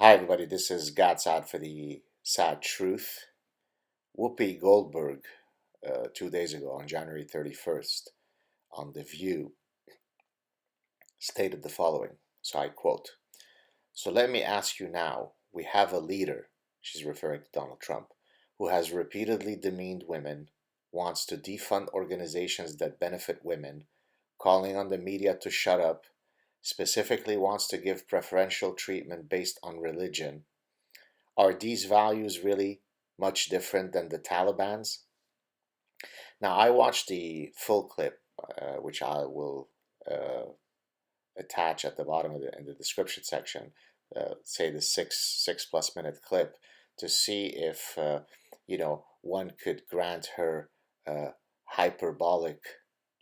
Hi, everybody. This is Saad for the Sad Truth. Whoopi Goldberg, 2 days ago on January 31st, on The View, stated the following. So I quote: "So let me ask you now, we have a leader," she's referring to Donald Trump, "who has repeatedly demeaned women, wants to defund organizations that benefit women, calling on the media to shut up, specifically wants to give preferential treatment based on religion. Are these values really much different than the Taliban's?" Now, I watched the full clip, which I will uh, attach at the bottom of in the description section, say the six plus minute clip, to see if one could grant her hyperbolic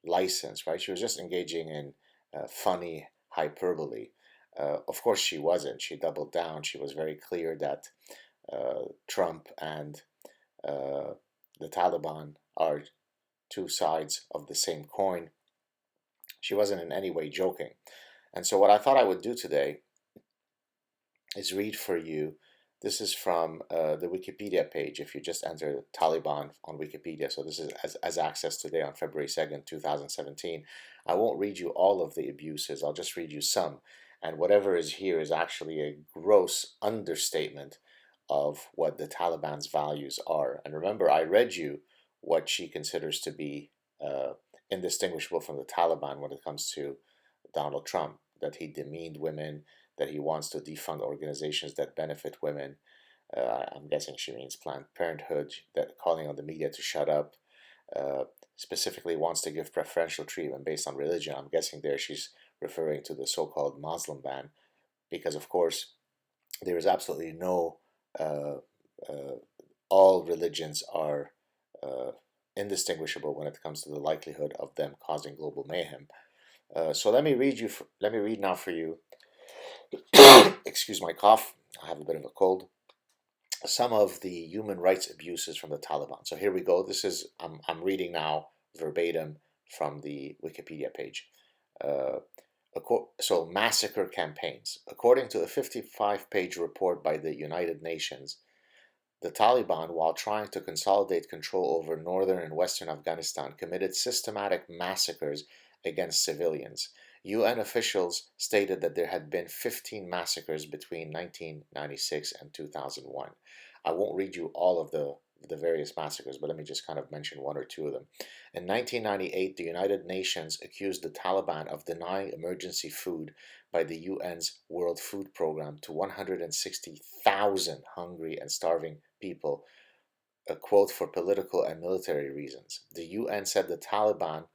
license. Right? She was just engaging in funny hyperbole. Of course, she wasn't. She doubled down. She was very clear that Trump and uh, the Taliban are two sides of the same coin. She wasn't in any way joking. And so, what I thought I would do today is read for you. This is from the Wikipedia page. If you just enter Taliban on Wikipedia, so this is as accessed today on February 2nd, 2017. I won't read you all of the abuses, I'll just read you some. And whatever is here is actually a gross understatement of what the Taliban's values are. And remember, I read you what she considers to be indistinguishable from the Taliban when it comes to Donald Trump, that he demeaned women, that he wants to defund organizations that benefit women. I'm guessing she means Planned Parenthood, that calling on the media to shut up, specifically wants to give preferential treatment based on religion. I'm guessing there she's referring to the so-called Muslim ban, because of course there is absolutely no uh, uh, all religions are uh, indistinguishable when it comes to the likelihood of them causing global mayhem. So let me read you. Let me read now for you. Excuse my cough. I have a bit of a cold. Some of the human rights abuses from the Taliban. So here we go. This is I'm reading now verbatim from the Wikipedia page. Uh, so massacre campaigns. According to a 55-page report by the United Nations, the Taliban, while trying to consolidate control over northern and western Afghanistan, committed systematic massacres against civilians. UN officials stated that there had been 15 massacres between 1996 and 2001. I won't read you all of the various massacres, but let me just kind of mention one or two of them. In 1998, the United Nations accused the Taliban of denying emergency food by the UN's World Food Program to 160,000 hungry and starving people, a quote, for political and military reasons. The UN said the Taliban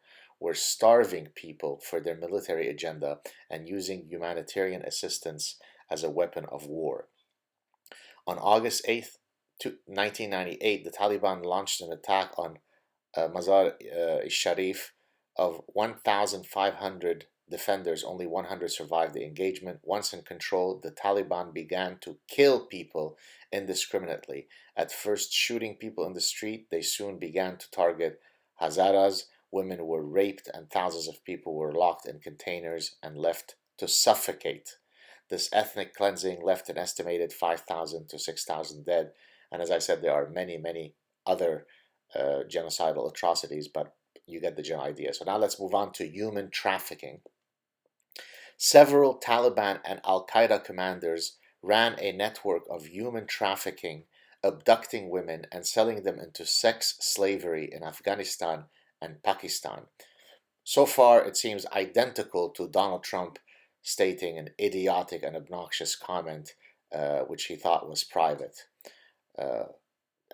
were starving people for their military agenda and using humanitarian assistance as a weapon of war. On August 8th, 1998, the Taliban launched an attack on Mazar-e-Sharif. Of 1,500 defenders, only 100 survived the engagement. Once in control, the Taliban began to kill people indiscriminately. At first, shooting people in the street, they soon began to target Hazaras. Women were raped, and thousands of people were locked in containers and left to suffocate. This ethnic cleansing left an estimated 5,000 to 6,000 dead. And as I said, there are many, many other genocidal atrocities, but you get the general idea. So now let's move on to human trafficking. Several Taliban and Al Qaeda commanders ran a network of human trafficking, abducting women and selling them into sex slavery in Afghanistan and Pakistan. So far, it seems identical to Donald Trump stating an idiotic and obnoxious comment, which he thought was private. Uh,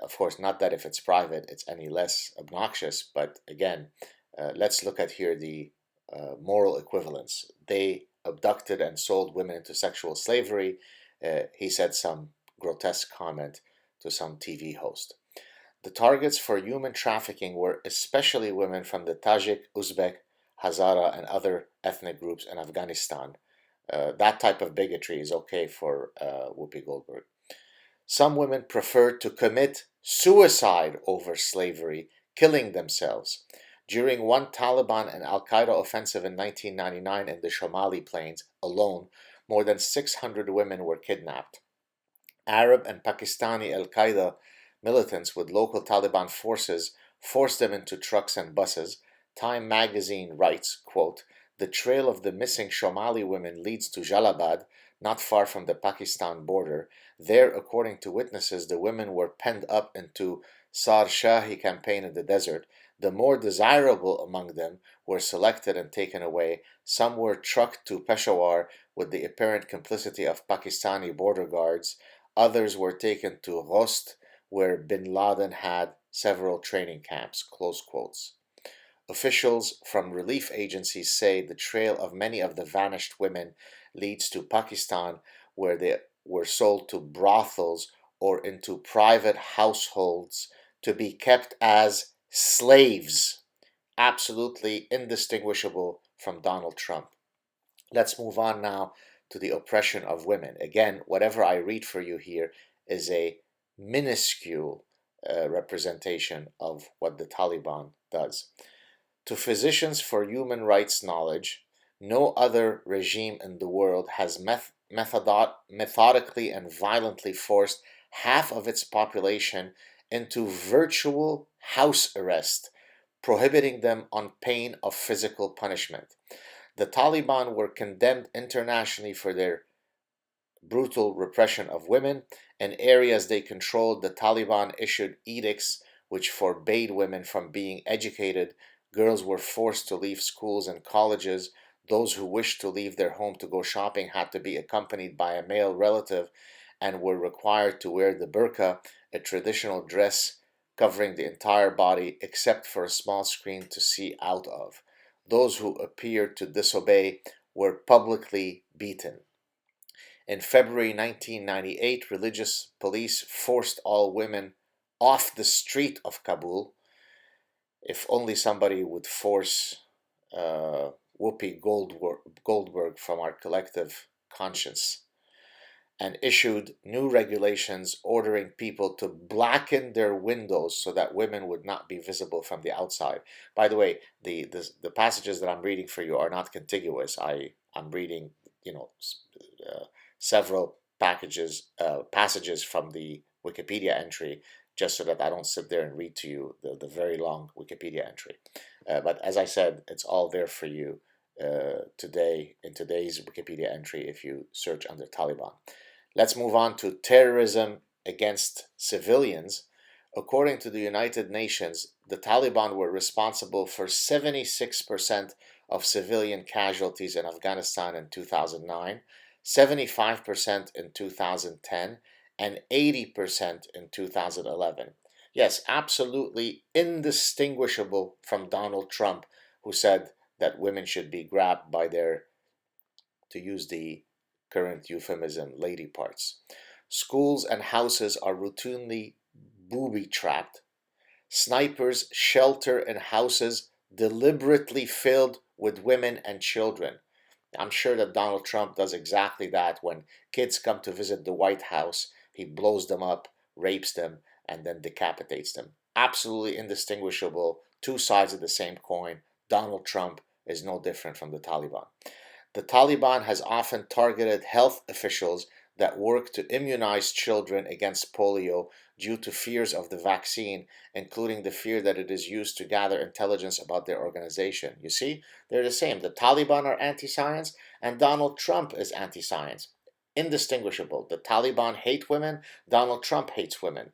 of course, not that if it's private, it's any less obnoxious, but again, let's look at here the moral equivalence. They abducted and sold women into sexual slavery. He said some grotesque comment to some TV host. The targets for human trafficking were especially women from the Tajik, Uzbek, Hazara, and other ethnic groups in Afghanistan. That type of bigotry is okay for Whoopi Goldberg. Some women preferred to commit suicide over slavery, killing themselves. During one Taliban and Al Qaeda offensive in 1999 in the Somali plains alone, more than 600 women were kidnapped. Arab and Pakistani al-Qaeda militants with local Taliban forces forced them into trucks and buses. Time magazine writes, quote, "The trail of the missing Somali women leads to Jalabad, not far from the Pakistan border. There, according to witnesses, the women were penned up into Sar Shahi campaign in the desert. The more desirable among them were selected and taken away. Some were trucked to Peshawar with the apparent complicity of Pakistani border guards. Others were taken to Ghost, where bin Laden had several training camps." Close quotes. Officials from relief agencies say the trail of many of the vanished women leads to Pakistan, where they were sold to brothels or into private households to be kept as slaves, absolutely indistinguishable from Donald Trump. Let's move on now to the oppression of women. Again, whatever I read for you here is a minuscule representation of what the Taliban does. To Physicians for Human Rights Knowledge, no other regime in the world has methodically and violently forced half of its population into virtual house arrest, prohibiting them on pain of physical punishment. The Taliban were condemned internationally for their brutal repression of women. In areas they controlled, the Taliban issued edicts which forbade women from being educated. Girls were forced to leave schools and colleges. Those who wished to leave their home to go shopping had to be accompanied by a male relative and were required to wear the burqa, a traditional dress covering the entire body except for a small screen to see out of. Those who appeared to disobey were publicly beaten. In February 1998, religious police forced all women off the street of Kabul. If only somebody would force Whoopi Goldberg from our collective conscience, and issued new regulations ordering people to blacken their windows so that women would not be visible from the outside. By the way, the passages that I'm reading for you are not contiguous. I'm reading, several passages from the Wikipedia entry, just so that I don't sit there and read to you the very long Wikipedia entry. But as I said, it's all there for you today in today's Wikipedia entry if you search under Taliban. Let's move on to terrorism against civilians. According to the United Nations, the Taliban were responsible for 76% of civilian casualties in Afghanistan in 2009, 75% in 2010, and 80% in 2011. Yes, absolutely indistinguishable from Donald Trump, who said that women should be grabbed by their, to use the current euphemism, lady parts. Schools and houses are routinely booby-trapped. Snipers shelter in houses deliberately filled with women and children. I'm sure that Donald Trump does exactly that. When kids come to visit the White House, he blows them up, rapes them, and then decapitates them. Absolutely indistinguishable, two sides of the same coin. Donald Trump is no different from the Taliban. The Taliban has often targeted health officials that work to immunize children against polio due to fears of the vaccine, including the fear that it is used to gather intelligence about their organization. You see, they're the same. The Taliban are anti-science, and Donald Trump is anti-science. Indistinguishable. The Taliban hate women, Donald Trump hates women.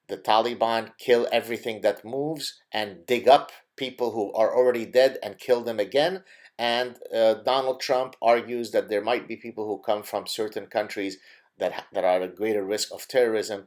The Taliban kill everything that moves and dig up people who are already dead and kill them again. And Donald Trump argues that there might be people who come from certain countries that are at a greater risk of terrorism.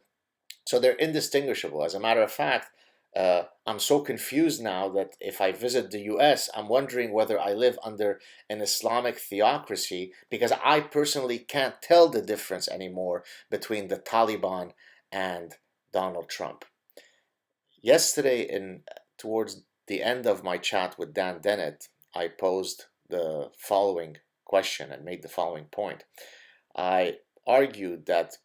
So they're indistinguishable. As a matter of fact, I'm so confused now that if I visit the US, I'm wondering whether I live under an Islamic theocracy, because I personally can't tell the difference anymore between the Taliban and Donald Trump. Yesterday, towards the end of my chat with Dan Dennett, I posed the following question and made the following point. I argued that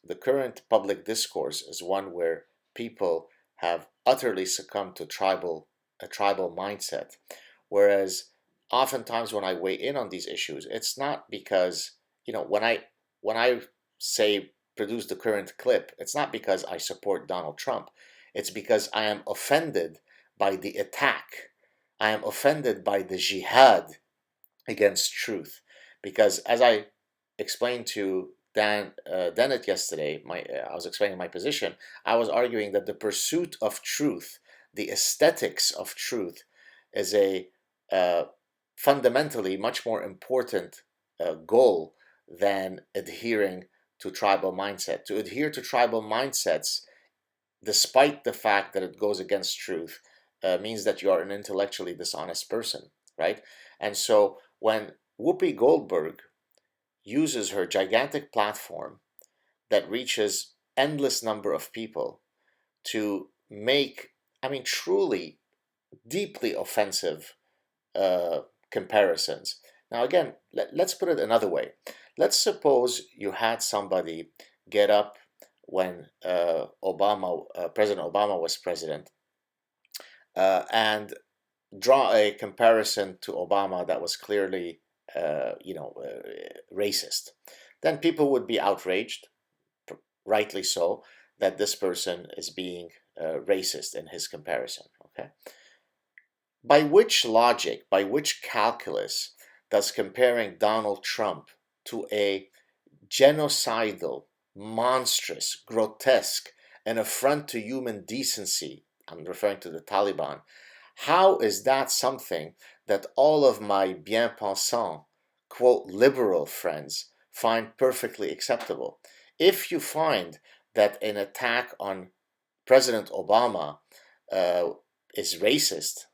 the current public discourse is one where people have utterly succumbed to a tribal mindset, whereas oftentimes when I weigh in on these issues, it's not because, when I say produced the current clip, it's not because I support Donald Trump. It's because I am offended by the attack. I am offended by the jihad against truth. Because as I explained to Dennett yesterday, I was explaining my position. I was arguing that the pursuit of truth, the aesthetics of truth, is a fundamentally much more important goal than adhering to tribal mindset. To adhere to tribal mindsets, despite the fact that it goes against truth, means that you are an intellectually dishonest person, right? And so when Whoopi Goldberg uses her gigantic platform that reaches endless number of people to make, I mean, truly deeply offensive comparisons. Now, again, let's put it another way. Let's suppose you had somebody get up when President Obama was president, and draw a comparison to Obama that was clearly, racist. Then people would be outraged, rightly so, that this person is being racist in his comparison. Okay. By which logic, by which calculus does comparing Donald Trump to a genocidal, monstrous, grotesque, an affront to human decency, I'm referring to the Taliban, how is that something that all of my bien-pensant, quote, liberal friends find perfectly acceptable? If you find that an attack on President Obama is racist,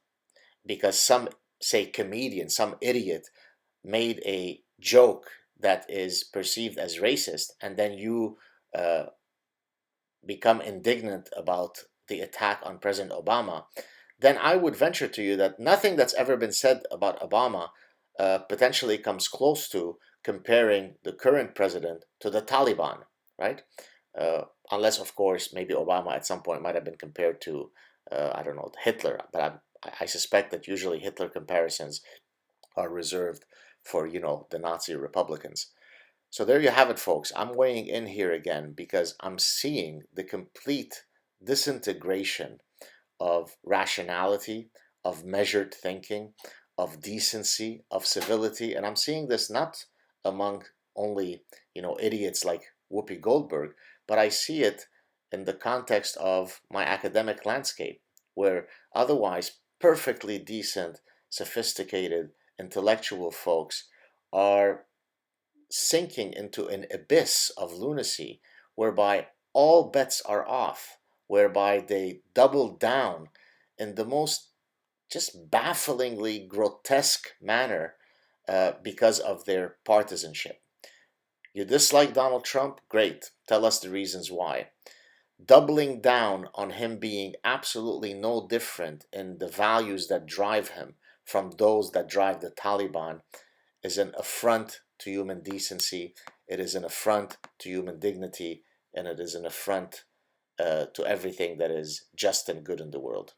because some, say, comedian, some idiot made a joke that is perceived as racist, and then you become indignant about the attack on President Obama, then I would venture to you that nothing that's ever been said about Obama potentially comes close to comparing the current president to the Taliban, right? Unless, of course, maybe Obama at some point might have been compared to, I don't know, Hitler, but I suspect that usually Hitler comparisons are reserved for, the Nazi Republicans. So there you have it, folks. I'm weighing in here again because I'm seeing the complete disintegration of rationality, of measured thinking, of decency, of civility, and I'm seeing this not among only, idiots like Whoopi Goldberg, but I see it in the context of my academic landscape, where otherwise perfectly decent, sophisticated, intellectual folks are sinking into an abyss of lunacy whereby all bets are off, whereby they double down in the most just bafflingly grotesque manner because of their partisanship. You dislike Donald Trump? Great. Tell us the reasons why. Doubling down on him being absolutely no different in the values that drive him from those that drive the Taliban is an affront to human decency, it is an affront to human dignity, and it is an affront to everything that is just and good in the world.